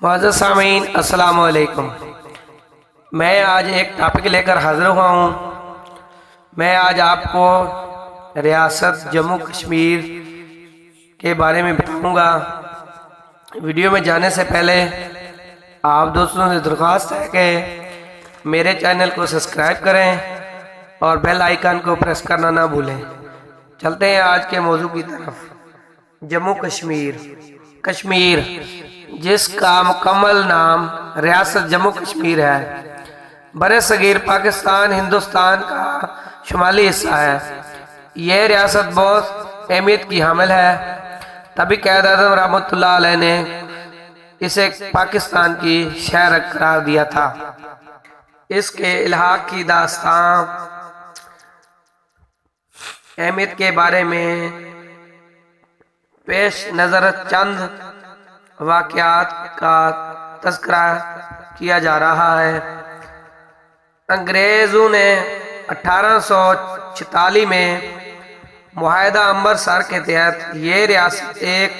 معزز سامعین السلام علیکم۔ میں آج ایک ٹاپک لے کر حاضر ہوا ہوں۔ میں آج آپ کو ریاست جموں کشمیر کے بارے میں بتاؤں گا۔ ویڈیو میں جانے سے پہلے آپ دوستوں سے درخواست ہے کہ میرے چینل کو سبسکرائب کریں اور بیل آئیکن کو پریس کرنا نہ بھولیں۔ چلتے ہیں آج کے موضوع کی طرف۔ جموں کشمیر جس کا مکمل نام ریاست جموں کشمیر ہے، برصغیر پاکستان ہندوستان کا شمالی حصہ ہے۔ یہ ریاست بہت اہمیت کی حامل ہے، تبھی قائد اعظم رحمۃ اللہ علیہ نے اسے پاکستان کی شہر قرار دیا تھا۔ اس کے الحاق کی داستان اہمیت کے بارے میں پیش نظر چند واقعات کا تذکرہ کیا جا رہا ہے۔ انگریزوں نے 1846 میں معاہدہ امرتسر کے تحت یہ ریاست ایک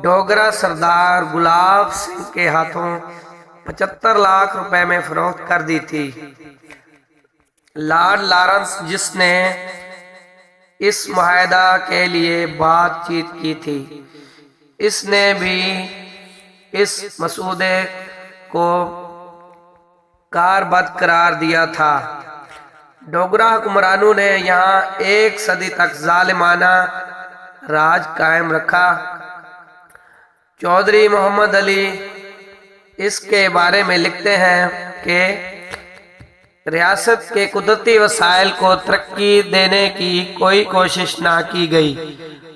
ڈوگرا سردار گلاب سنگھ کے ہاتھوں 75 لاکھ روپے میں فروخت کر دی تھی۔ لارڈ لارنس جس نے اس معاہدہ کے لیے بات چیت کی تھی، اس نے بھی اس مسودے کو کاربد قرار دیا تھا۔ ڈوگرا حکمرانوں نے یہاں 1 صدی تک ظالمانہ راج قائم رکھا۔ چودھری محمد علی اس کے بارے میں لکھتے ہیں کہ ریاست کے قدرتی وسائل کو ترقی دینے کی کوئی کوشش نہ کی گئی۔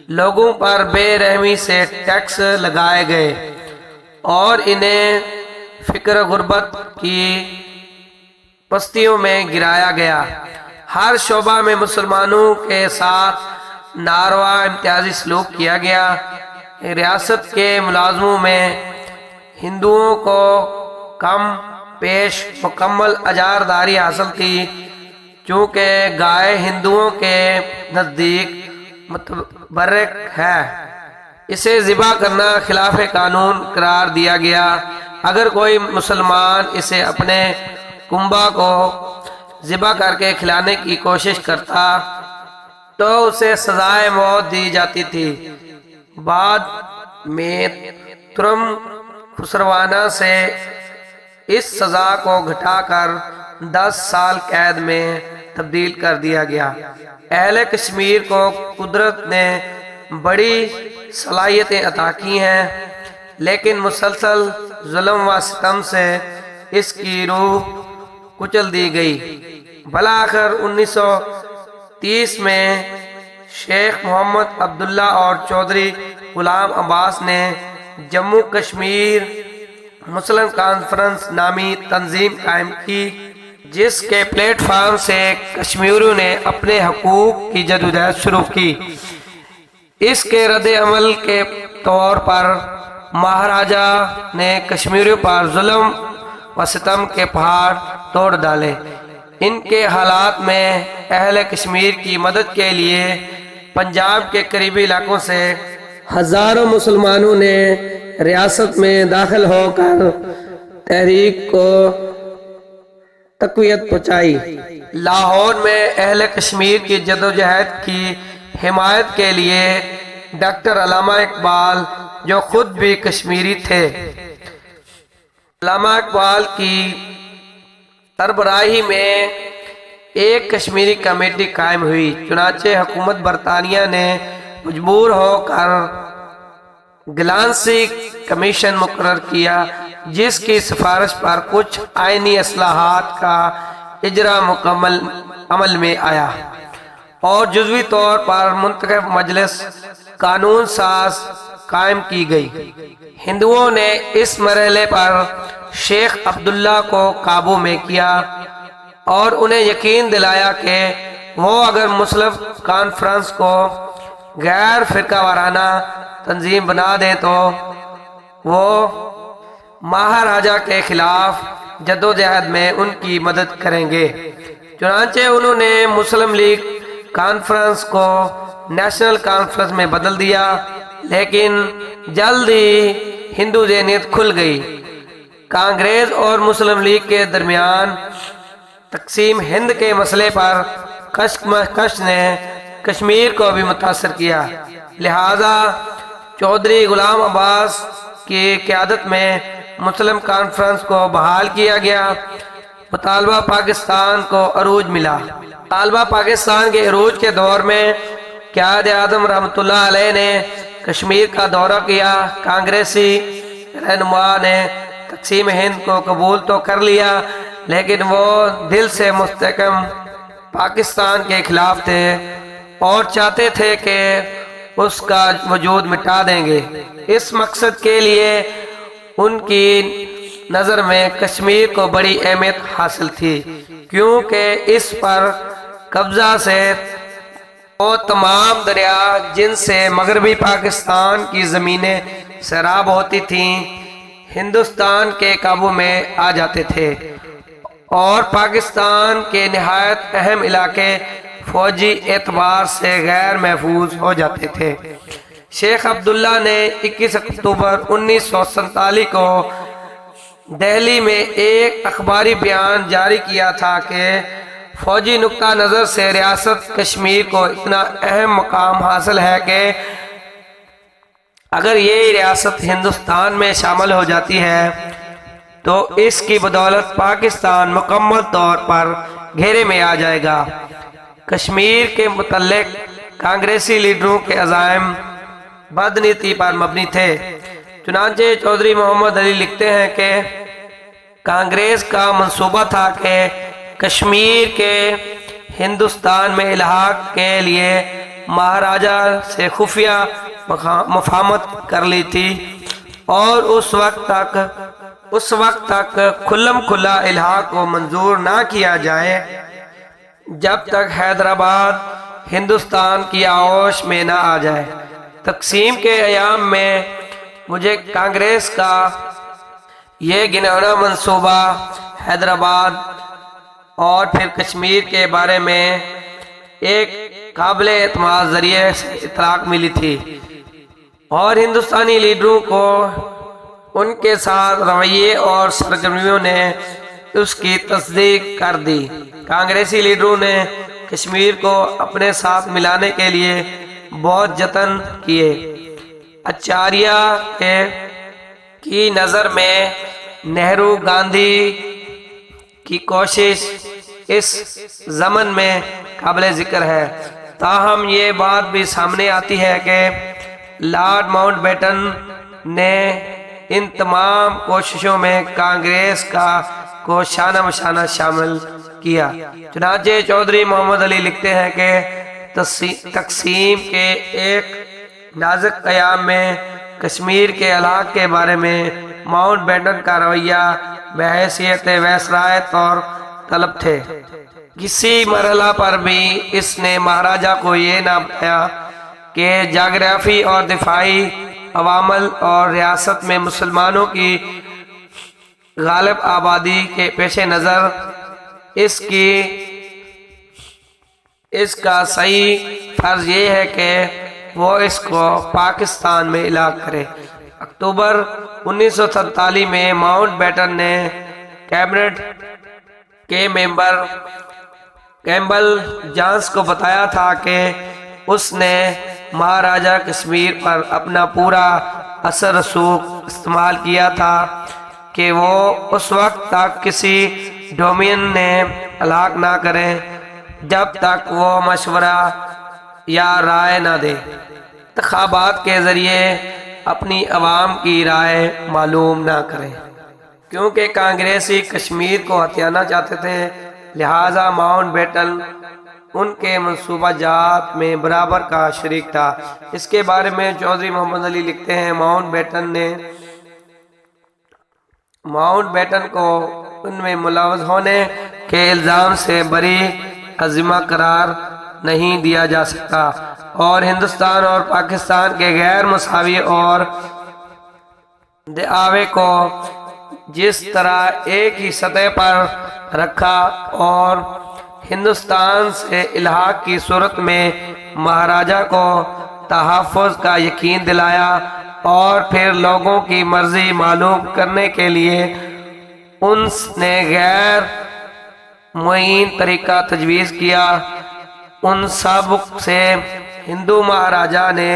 لوگوں پر بے رحمی سے ٹیکس لگائے گئے اور انہیں فقر غربت کی پستیوں میں گرایا گیا۔ ہر شعبہ میں مسلمانوں کے ساتھ ناروا امتیازی سلوک کیا گیا۔ ریاست کے ملازموں میں ہندوؤں کو کم پیش مکمل اجارداری حاصل تھی، چونکہ گائے ہندوؤں کے نزدیک متبرک ہے۔ اسے ذبح کرنا خلاف قانون قرار دیا گیا۔ اگر کوئی مسلمان اسے اپنے کنبہ کو ذبح کر کے کھلانے کی کوشش کرتا تو اسے سزائے موت دی جاتی تھی۔ بعد میں ترم خسروانہ سے اس سزا کو گھٹا کر 10 سال قید میں تبدیل کر دیا گیا۔ اہل کشمیر کو قدرت نے بڑی صلاحیتیں عطا کی ہیں، لیکن مسلسل ظلم و ستم سے اس کی روح کچل دی گئی۔ بالآخر 1930 میں شیخ محمد عبداللہ اور چودھری غلام عباس نے جموں کشمیر مسلم کانفرنس نامی تنظیم قائم کی، جس کے پلیٹ فارم سے کشمیریوں نے اپنے حقوق کی جدوجہد شروع کی۔ اس کے رد عمل کے طور پر مہاراجہ نے کشمیریوں پر ظلم و ستم کے پہاڑ توڑ ڈالے۔ ان کے حالات میں اہل کشمیر کی مدد کے لیے پنجاب کے قریبی علاقوں سے ہزاروں مسلمانوں نے ریاست میں داخل ہو کر تحریک کو تقویت پہنچائی۔ لاہور میں اہل کشمیر کی جدوجہد کی حمایت کے لیے ڈاکٹر علامہ اقبال، جو خود بھی کشمیری تھے، علامہ اقبال کی سربراہی میں ایک کشمیری کمیٹی قائم ہوئی۔ چنانچہ حکومت برطانیہ نے مجبور ہو کر گلانسی کمیشن مقرر کیا، جس کی سفارش پر کچھ آئینی اصلاحات کا اجرا مکمل عمل میں آیا اور جزوی طور پر منتخب مجلس قانون ساز قائم کی گئی۔ ہندوؤں نے اس مرحلے پر شیخ عبداللہ کو قابو میں کیا اور انہیں یقین دلایا کہ وہ اگر مسلم کانفرنس کو غیر فرقہ وارانہ تنظیم بنا دیں تو وہ مہاراجہ کے خلاف جدوجہد میں ان کی مدد کریں گے۔ چنانچہ انہوں نے مسلم لیگ کانفرنس کو نیشنل کانفرنس میں بدل دیا، لیکن جلد ہی ہندو ذہنیت کھل گئی۔ کانگریس اور مسلم لیگ کے درمیان تقسیم ہند کے مسئلے پر کشمکش نے کشمیر کو بھی متاثر کیا، لہذا چودھری غلام عباس کی قیادت میں مسلم کانفرنس کو بحال کیا گیا۔ مطالبہ پاکستان کو عروج ملا۔ مطالبہ پاکستان کے عروج کے دور میں قائد اعظم رحمۃ اللہ علیہ نے کشمیر کا دورہ کیا۔ کانگریسی رہنما نے تقسیم ہند کو قبول تو کر لیا، لیکن وہ دل سے مستحکم پاکستان کے خلاف تھے اور چاہتے تھے کہ اس کا وجود مٹا دیں گے۔ اس مقصد کے لیے ان کی نظر میں کشمیر کو بڑی اہمیت حاصل تھی، کیونکہ اس پر قبضہ سے وہ تمام دریا جن سے مغربی پاکستان کی زمینیں سیراب ہوتی تھیں ہندوستان کے قابو میں آ جاتے تھے اور پاکستان کے نہایت اہم علاقے فوجی اعتبار سے غیر محفوظ ہو جاتے تھے۔ شیخ عبداللہ نے 21 اکتوبر 1947 کو دہلی میں ایک اخباری بیان جاری کیا تھا کہ فوجی نقطہ نظر سے ریاست کشمیر کو اتنا اہم مقام حاصل ہے کہ اگر یہ ریاست ہندوستان میں شامل ہو جاتی ہے تو اس کی بدولت پاکستان مکمل طور پر گھیرے میں آ جائے گا۔ کشمیر کے متعلق کانگریسی لیڈروں کے عزائم بدنیتی پر مبنی تھے۔ چنانچہ چودھری محمد علی لکھتے ہیں کہ کانگریس کا منصوبہ تھا کہ کشمیر کے ہندوستان میں الحاق کے لیے مہاراجہ سے خفیہ مفاہمت کر لی تھی اور اس وقت تک کھلم کھلا الحاق کو منظور نہ کیا جائے جب تک حیدرآباد ہندوستان کی آغوش میں نہ آ جائے۔ تقسیم کے ایام میں مجھے کانگریس کا یہ گھناؤنا منصوبہ حیدرآباد اور پھر کشمیر کے بارے میں ایک قابل اعتماد ذریعے سے اطلاع ملی تھی اور ہندوستانی لیڈروں کو ان کے ساتھ رویے اور سرگرمیوں نے اس کی تصدیق کر دی۔ کانگریسی لیڈروں نے کشمیر کو اپنے ساتھ ملانے کے لیے بہت جتن کیے۔ آچاریہ کی نظر میں نہرو گاندھی کی کوشش اس ضمن میں قابل ذکر ہے، تاہم یہ بات بھی سامنے آتی ہے کہ لارڈ ماؤنٹ بیٹن نے ان تمام کوششوں میں کانگریس کو شانہ بشانہ شامل کیا۔ چنانچہ چودھری محمد علی لکھتے ہیں کہ تقسیم کے ایک نازک قیام میں کشمیر کے الحاق کے بارے میں ماؤنٹ بیٹن کا رویہ بحیثیت ویسرائے طور طلب تھے۔ کسی مرحلہ پر بھی اس نے مہاراجہ کو یہ نہ بتایا کہ جغرافی اور دفاعی عوامل اور ریاست میں مسلمانوں کی غالب آبادی کے پیش نظر اس کا صحیح فرض یہ ہے کہ وہ اس کو پاکستان میں الحاق کرے۔ اکتوبر 1947 میں ماؤنٹ بیٹن نے کیبنٹ کے ممبر کیمبل جانس کو بتایا تھا کہ اس نے مہاراجہ کشمیر پر اپنا پورا اثر رسوخ استعمال کیا تھا کہ وہ اس وقت تک کسی ڈومین نے الحاق نہ کریں جب تک وہ مشورہ یا رائے نہ دے، انتخابات کے ذریعے اپنی عوام کی رائے معلوم نہ کریں۔ کیونکہ کانگریسی کشمیر کو ہتھیانا چاہتے تھے، لہٰذا ماؤنٹ بیٹن ان کے منصوبہ جات میں برابر کا شریک تھا۔ اس کے بارے میں چودھری محمد علی لکھتے ہیں، ماؤنٹ بیٹن کو ان میں ملوث ہونے کے الزام سے بری عزیمہ قرار نہیں دیا جا سکتا اور ہندوستان اور پاکستان کے غیر مساوی اور دعوے کو جس طرح ایک ہی سطح پر رکھا اور ہندوستان سے الحاق کی صورت میں مہاراجہ کو تحفظ کا یقین دلایا اور پھر لوگوں کی مرضی معلوم کرنے کے لیے ان نے غیر معین طریقہ تجویز کیا۔ ان سب سے ہندو مہاراجا نے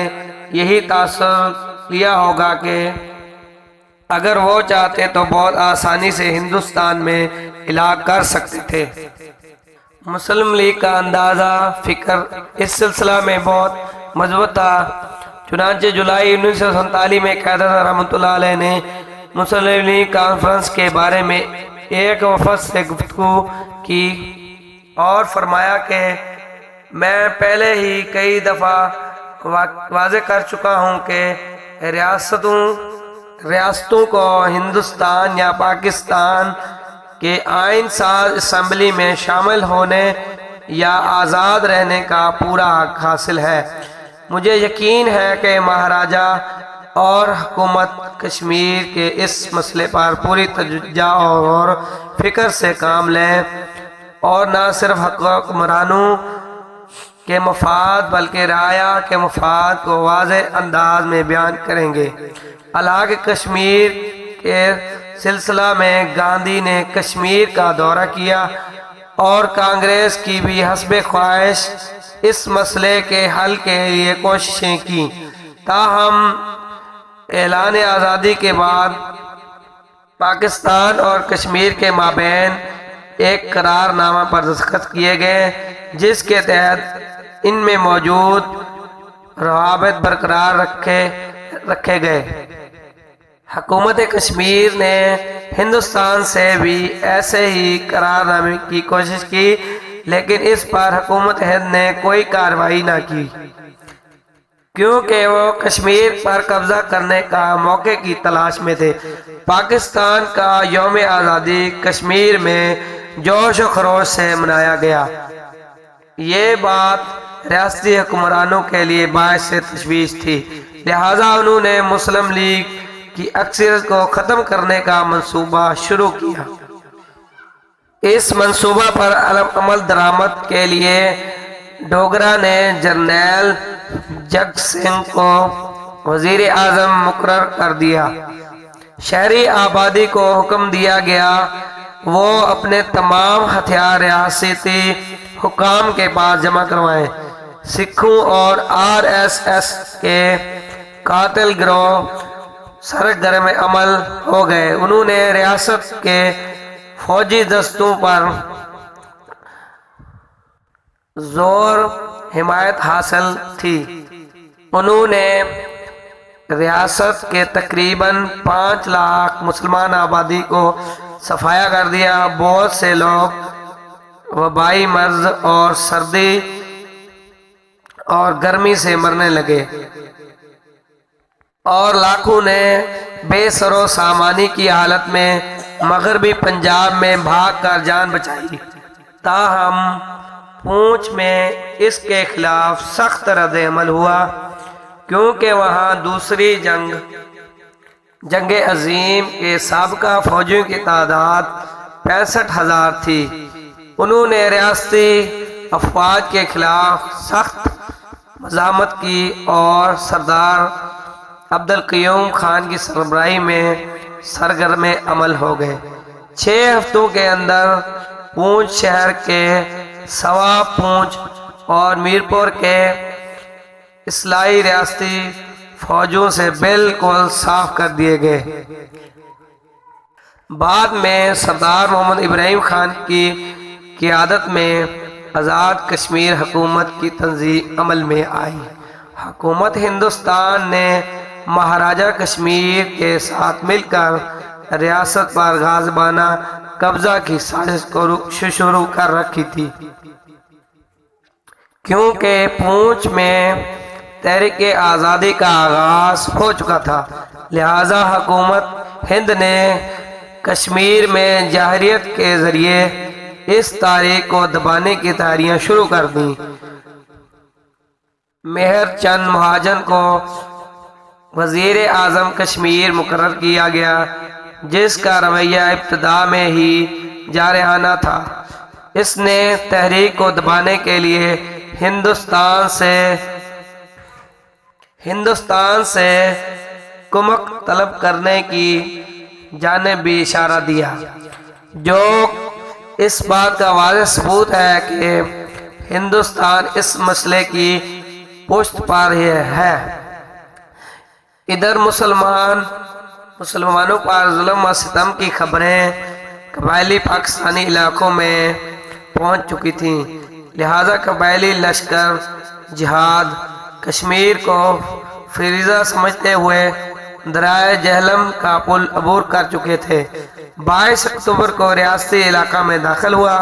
یہی تاثر لیا ہوگا کہ اگر وہ چاہتے تو بہت آسانی سے ہندوستان میں ہلاک کر سکتے تھے۔ مسلم لیگ کا اندازہ فکر اس سلسلہ میں بہت مضبوط تھا۔ چنانچہ جولائی 1947 میں قیادت رحمۃ اللہ علیہ نے مسلم لیگ کانفرنس کے بارے میں ایک وفد سے گفتگو کی اور فرمایا کہ میں پہلے ہی کئی دفعہ واضح کر چکا ہوں کہ ریاستوں کو ہندوستان یا پاکستان کے آئین ساز اسمبلی میں شامل ہونے یا آزاد رہنے کا پورا حق حاصل ہے۔ مجھے یقین ہے کہ مہاراجا اور حکومت کشمیر کے اس مسئلے پر پوری توجہ اور فکر سے کام لیں اور نہ صرف حکمرانوں کے مفاد بلکہ رعایا کے مفاد کو واضح انداز میں بیان کریں گے۔ حالانکہ کشمیر کے سلسلہ میں گاندھی نے کشمیر کا دورہ کیا اور کانگریس کی بھی حسب خواہش اس مسئلے کے حل کے لیے کوششیں کی، تاہم اعلان آزادی کے بعد پاکستان اور کشمیر کے مابین ایک قرار نامہ پر دستخط کیے گئے جس کے تحت ان میں موجود روابط برقرار رکھے گئے۔ حکومت کشمیر نے ہندوستان سے بھی ایسے ہی قرار نامے کی کوشش کی، لیکن اس پر حکومت ہند نے کوئی کارروائی نہ کی کیونکہ وہ کشمیر پر قبضہ کرنے کا موقع کی تلاش میں تھے۔ پاکستان کا یوم آزادی کشمیر میں جوش و خروش سے منایا گیا۔ یہ بات ریاستی حکمرانوں کے لیے باعث تشویش تھی، لہذا انہوں نے مسلم لیگ کی اکثریت کو ختم کرنے کا منصوبہ شروع کیا۔ اس منصوبہ پر عمل درآمد کے لیے ڈوگرا نے جنرل جگ سنگھ کو وزیر اعظم مقرر کر دیا۔ شہری آبادی کو حکم دیا گیا وہ اپنے تمام ہتھیار ریاستی حکام کے پاس جمع کروائیں۔ سکھوں اور RSS کے قاتل گروہ سرگرم عمل ہو گئے۔ انہوں نے ریاست کے فوجی دستوں پر زور حمایت حاصل تھی۔ انہوں نے ریاست کے تقریباً 5 لاکھ مسلمان آبادی کو صفایا کر دیا۔ بہت سے لوگ وبائی مرض اور سردی اور گرمی سے مرنے لگے اور لاکھوں نے بے سر و سامانی کی حالت میں مغربی پنجاب میں بھاگ کر جان بچائی۔ تاہم پونچھ میں اس کے خلاف سخت رد عمل ہوا کیونکہ وہاں دوسری جنگ عظیم کے سابقہ فوجیوں کی تعداد 65,000 تھی۔ انہوں نے ریاستی افواج کے خلاف سخت مزاحمت کی اور سردار عبدالقیوم خان کی سربراہی میں سرگرم عمل ہو گئے۔ 6 ہفتوں کے اندر پونچھ شہر کے سوا پونچھ اور میرپور کے اصلاحی ریاستی فوجوں سے بالکل صاف کر دیے گئے۔ بعد میں سردار محمد ابراہیم خان کی قیادت میں آزاد کشمیر حکومت کی تنظیم عمل میں آئی۔ حکومت ہندوستان نے مہاراجا کشمیر کے ساتھ مل کر ریاست پر غاصبانہ قبضہ کی سازش کو شروع کر رکھی تھی۔ کیونکہ پونچھ میں تحریک آزادی کا آغاز ہو چکا تھا، لہذا حکومت ہند نے کشمیر میں جارحیت کے ذریعے اس تحریک کو دبانے کی تیاریاں شروع کر دیں۔ مہر چند مہاجن کو وزیر اعظم کشمیر مقرر کیا گیا، جس کا رویہ ابتدا میں ہی جارحانہ تھا۔ اس نے تحریک کو دبانے کے لیے ہندوستان سے کمک طلب کرنے کی جانب بھی اشارہ دیا، جو اس بات کا واضح ثبوت ہے کہ ہندوستان اس مسئلے کی پشت پر ہے۔ ادھر مسلمانوں پر ظلم و ستم کی خبریں قبائلی پاکستانی علاقوں میں پہنچ چکی تھیں، لہذا قبائلی لشکر جہاد کشمیر کو فریضہ سمجھتے ہوئے دریائے جہلم کا پل عبور کر چکے تھے۔ 22 اکتوبر کو ریاستی علاقہ میں داخل ہوا۔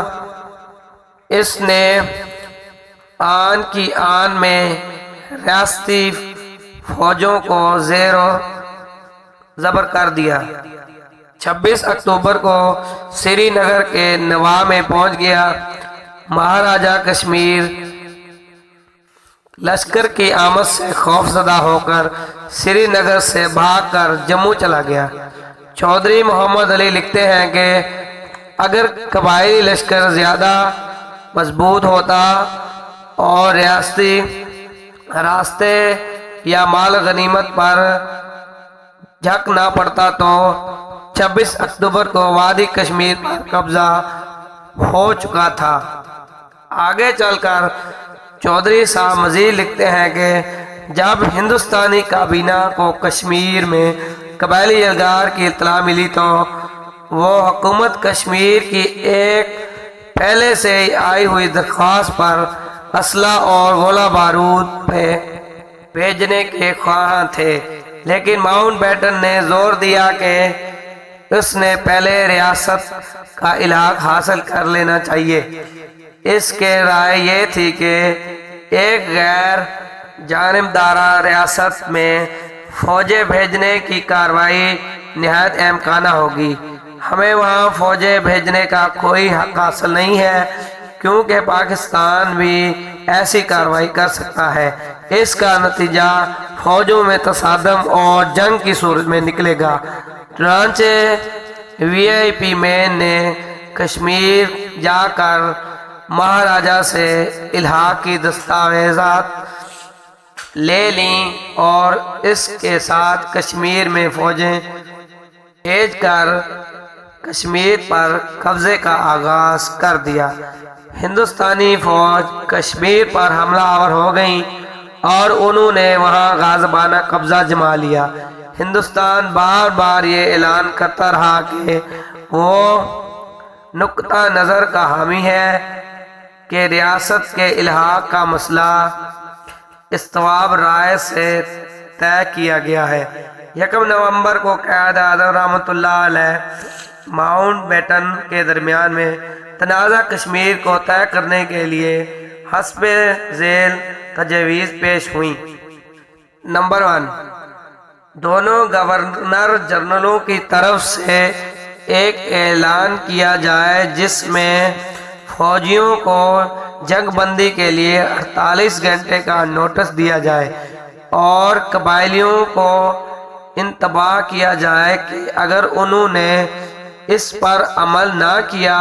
اس نے آن کی آن میں ریاستی فوجوں کو زیر و زبر کر دیا۔ 26 اکتوبر کو سری نگر کے نواح میں پہنچ گیا۔ مہاراجہ کشمیر لشکر کی آمد سے خوف زدہ ہو کر سری نگر سے بھاگ کر جموں چلا گیا۔ چودھری محمد علی لکھتے ہیں کہ اگر قبائلی لشکر زیادہ مضبوط ہوتا اور ریاستی راستے یا مال غنیمت پر جھک نہ پڑتا تو 26 اکتوبر کو وادی کشمیر پر قبضہ ہو چکا تھا۔ آگے چل کر چودھری صاحب مزید لکھتے ہیں کہ جب ہندوستانی کابینہ کو کشمیر میں قبائلی الغار کی اطلاع ملی تو وہ حکومت کشمیر کی ایک پہلے سے آئی ہوئی درخواست پر اسلحہ اور گولہ بارود بھیجنے کے خواہاں تھے، لیکن ماؤنٹ بیٹن نے زور دیا کہ اس نے پہلے ریاست کا الحاق حاصل کر لینا چاہیے۔ اس کے رائے یہ تھی کہ ایک غیر جانبدارہ ریاست میں فوجیں بھیجنے کی کارروائی نہایت امکانہ ہوگی۔ ہمیں وہاں فوجیں بھیجنے کا کوئی حق حاصل نہیں ہے، کیونکہ پاکستان بھی ایسی کارروائی کر سکتا ہے۔ اس کا نتیجہ فوجوں میں تصادم اور جنگ کی صورت میں نکلے گا۔ چنانچہ VIP مین نے کشمیر جا کر مہاراجہ سے الحاق کی دستاویزات لے لیں اور اس کے ساتھ کشمیر میں فوجیں بھیج کر کشمیر پر قبضے کا آغاز کر دیا۔ ہندوستانی فوج کشمیر پر حملہ آور ہو گئی اور انہوں نے وہاں غازبانہ قبضہ جما لیا۔ ہندوستان بار بار یہ اعلان کرتا رہا کہ وہ نقطہ نظر کا حامی ہے کہ ریاست کے الحاق کا مسئلہ استواب رائے سے طے کیا گیا ہے۔ 1 نومبر کو قائد اعظم رحمۃ اللہ علیہ ماؤنٹ بیٹن کے درمیان میں تنازع کشمیر کو طے کرنے کے لیے حسب ذیل تجویز پیش ہوئیں۔ نمبر 1، دونوں گورنر جنرلوں کی طرف سے ایک اعلان کیا جائے جس میں فوجیوں کو جنگ بندی کے لیے 48 گھنٹے کا نوٹس دیا جائے اور قبائلیوں کو انتباہ کیا جائے کہ اگر انہوں نے اس پر عمل نہ کیا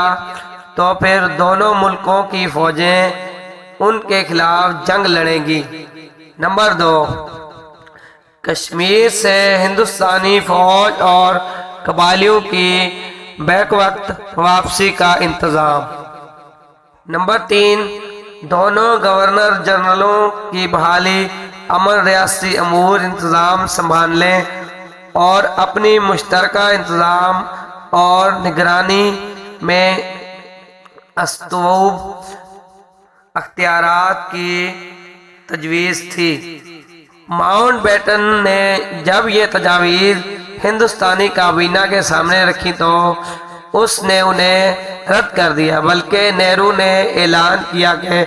تو پھر دونوں ملکوں کی فوجیں ان کے خلاف جنگ لڑیں گی۔ نمبر 2، کشمیر سے ہندوستانی فوج اور قبائلیوں کی بیک وقت واپسی کا انتظام۔ نمبر 3، دونوں گورنر جنرلوں کی بحالی، امن، ریاستی امور انتظام سنبھال لیں اور اپنی مشترکہ انتظام اور نگرانی میں استوب اختیارات کی تجویز تھی۔ ماؤنٹ بیٹن نے جب یہ تجاویز ہندوستانی کابینہ کے سامنے رکھی تو اس نے انہیں رد کر دیا، بلکہ نہرو نے اعلان کیا کہ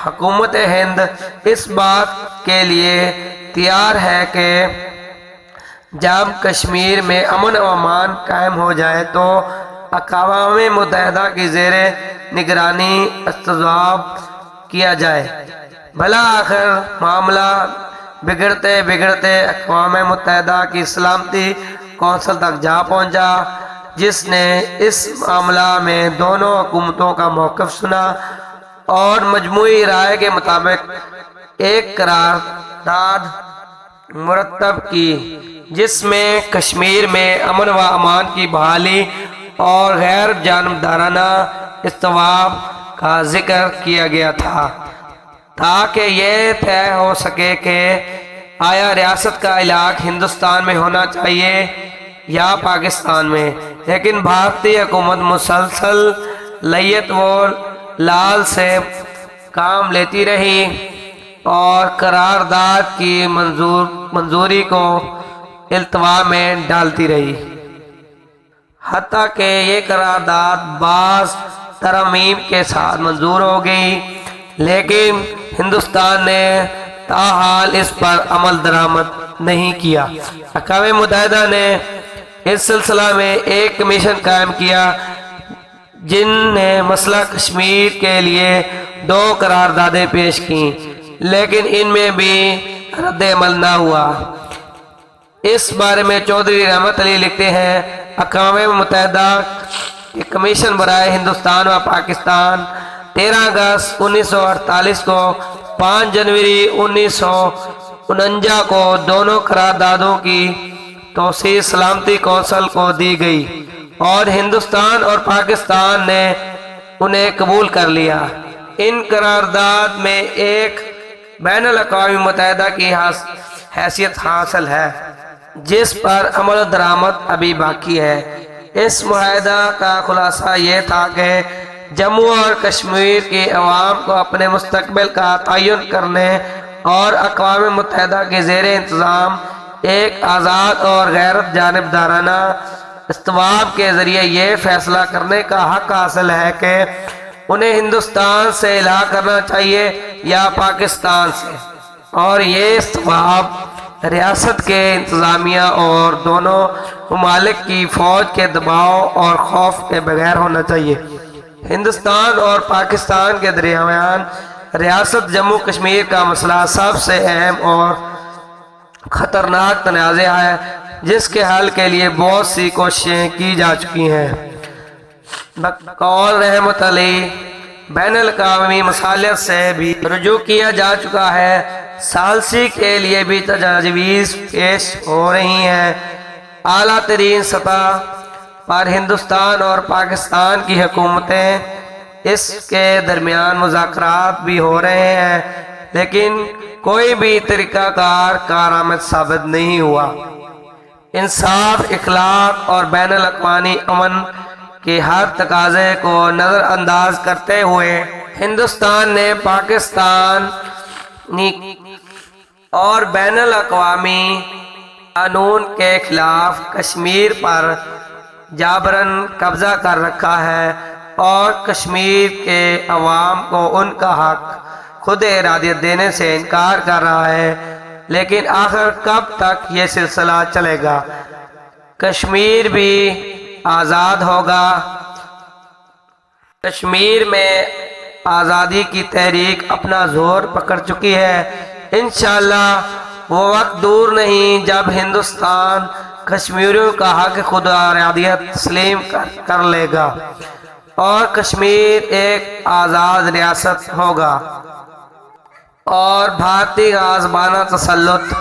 حکومت ہند اس بات کے لیے تیار ہے کہ جب کشمیر میں امن و امان قائم ہو جائے تو اقوام متحدہ کی زیر نگرانی استضعاف کیا جائے۔ بھلا آخر معاملہ بگڑتے بگڑتے اقوام متحدہ کی سلامتی کونسل تک جا پہنچا، جس نے اس معاملہ میں دونوں حکومتوں کا موقف سنا اور مجموعی رائے کے مطابق ایک قرارداد مرتب کی۔ جس میں کشمیر میں امن و امان کی بحالی اور غیر جانبدارانہ استحکام کا ذکر کیا گیا تھا، تاکہ یہ طے ہو سکے کہ آیا ریاست کا علاقہ ہندوستان میں ہونا چاہیے یا پاکستان میں، لیکن بھارتی حکومت مسلسل لیت و لال سے کام لیتی رہی اور قرارداد کی منظوری کو التوا میں ڈالتی رہی، حتیٰ کہ یہ قرارداد بعض ترامیم کے ساتھ منظور ہو گئی، لیکن ہندوستان نے تاحال اس پر عمل درآمد نہیں کیا۔ اقوام متحدہ نے اس سلسلہ میں ایک کمیشن قائم کیا جن نے مسئلہ کشمیر کے لیے 2 قراردادیں پیش کیں، لیکن ان میں بھی رد عمل نہ ہوا۔ اس بارے میں چودھری رحمت علی لکھتے ہیں، اقوام متحدہ کے کمیشن برائے ہندوستان و پاکستان 13 اگست 1948 کو 5 جنوری 1949 کو دونوں قراردادوں کی توسیع سلامتی کونسل کو دی گئی اور ہندوستان اور پاکستان نے انہیں قبول کر لیا۔ ان قرارداد میں ایک بین الاقوامی متحدہ کی حیثیت حاصل ہے جس پر عمل درآمد ابھی باقی ہے۔ اس معاہدہ کا خلاصہ یہ تھا کہ جموں اور کشمیر کے عوام کو اپنے مستقبل کا تعین کرنے اور اقوام متحدہ کے زیر انتظام ایک آزاد اور غیر جانبدارانہ استحکام کے ذریعے یہ فیصلہ کرنے کا حق حاصل ہے کہ انہیں ہندوستان سے الحاق کرنا چاہیے یا پاکستان سے، اور یہ استحکام ریاست کے انتظامیہ اور دونوں ممالک کی فوج کے دباؤ اور خوف کے بغیر ہونا چاہیے۔ ہندوستان اور پاکستان کے درمیان ریاست جموں کشمیر کا مسئلہ سب سے اہم اور خطرناک تنازع ہے جس کے حل کے لیے بہت سی کوششیں کی جا چکی ہیں۔ بقول رحمت علی بین الاقوامی مصالحت سے بھی رجوع کیا جا چکا ہے، ثالثی کے لیے بھی تجاویز پیش ہو رہی ہیں۔ اعلیٰ ترین سطح پر ہندوستان اور پاکستان کی حکومتیں اس کے درمیان مذاکرات بھی ہو رہے ہیں، لیکن کوئی بھی طریقہ کار کارآمد ثابت نہیں ہوا۔ انصاف، اخلاق اور بین الاقوامی امن کے ہر تقاضے کو نظر انداز کرتے ہوئے ہندوستان نے پاکستانی اور بین الاقوامی قانون کے خلاف کشمیر پر جابراً قبضہ کر رکھا ہے اور کشمیر کے عوام کو ان کا حق خود ارادیت دینے سے انکار کر رہا ہے، لیکن آخر کب تک یہ سلسلہ چلے گا؟ کشمیر بھی آزاد ہوگا۔ کشمیر میں آزادی کی تحریک اپنا زور پکڑ چکی ہے۔ انشاءاللہ وہ وقت دور نہیں جب ہندوستان کشمیریوں کا حق خود ارادیت تسلیم کر لے گا اور کشمیر ایک آزاد ریاست ہوگا، اور بھارتی غاصبانہ تسلط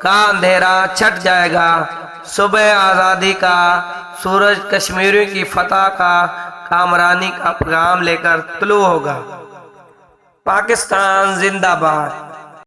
کا اندھیرا چھٹ جائے گا۔ صبح آزادی کا سورج کشمیریوں کی فتح کا کامرانی کا پیغام لے کر طلوع ہوگا۔ پاکستان زندہ باد۔